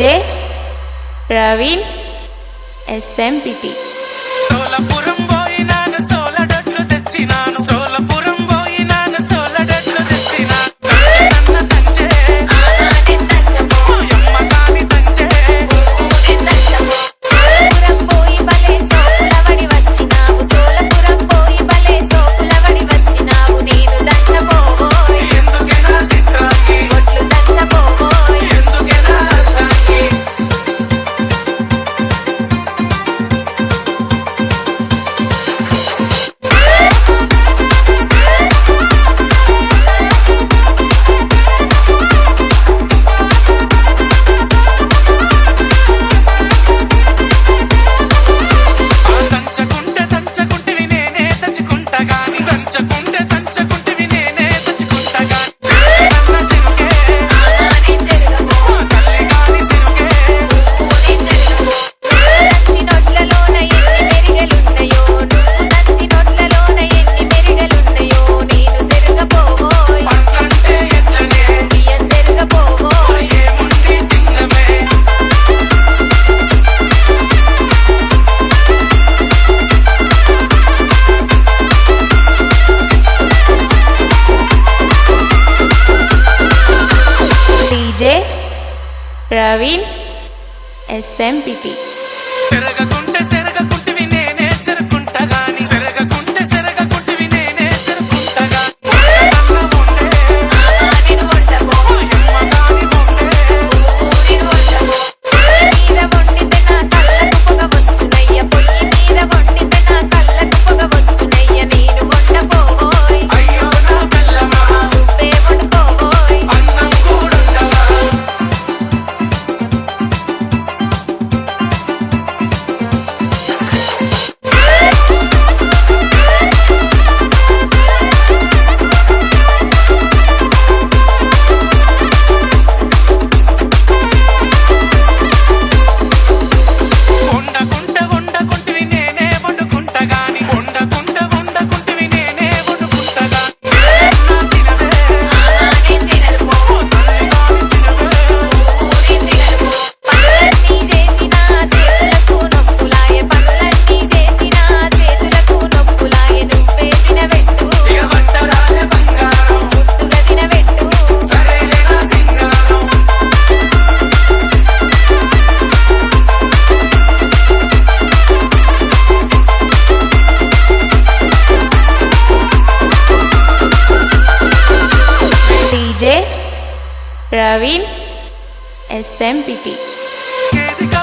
DJ Praveen SMPT. సోలపురం పోయినాను సోలడట్లు తెచ్చినాను సోలపురం పోయినాను సోలడట్లు తెచ్చినాను తంచె తంచె యమ్మ కాని తంచె సోలపురం పోయి బలే సోకులవడి వచ్చినావు సోలపురం పోయి బలే సోకులవడి వచ్చినావు నేను దంచబోబోయ్ ఎందుకెనా చిత్రాకి ఒట్లు దంచబోబోయ్ ఎందుకెనా అర్థాకి దంచకుంటే నేనే తెచ్చుకుంటా గాని దంచకుంటే నేనే తెచ్చుకుంటా గాని సిరుకే ఆనానే జరగబో తల్లి గాని సిరుకే ఊనే జరగబో దంచి నొట్లలోన ఎన్ని మెరిగలున్నాయో నువ్వు దంచి నొట్లలోన ఎన్ని మెరిగలున్నాయో నేను జరగబోబోయ్ పంటంటే ఎట్లనే బియ్యం జరగబోబోయ్ ఏముంది తిన్నమే డీజే ప్రవీణ్ SMPT. సెరగకుంటే నేనే సెరుకుంటా గాని సెరగకుంటే నేనే సెరుకుంటా గాని ఆనానే వండబో యమ్మ గాని బొండే ఊరిని వండబో పొయ్యి మీద వండితే నా కళ్ళకు పొగ వచ్చునయ్య పొయ్యి మీద వండితే నా కళ్ళకు పొగ వచ్చునయ్య నేను వండబోయ్ అయ్యో నా బెల్లమా నువ్వే వండుకోబోయ్ అన్నం కూడుండవా వండకుంటే నేనే వండుకుంటా గాని వండకుంటే నేనే వండుకుంటా గాని తినవే ఆనానే తినరుపో తల్లి గాని తినవే ఊరిని తినరుపో పనులన్నీ చేసిన చేతులకు నొప్పులాయే పనులన్నీ చేసిన చేతులకు నొప్పులాయే నువ్వే తినబెట్టు ఇక వంటరాలే బంగారం ముద్దుగా తినబెట్టు సరేలే నా సింగారం డీజే ప్రవీణ్ SMPT. కేదిక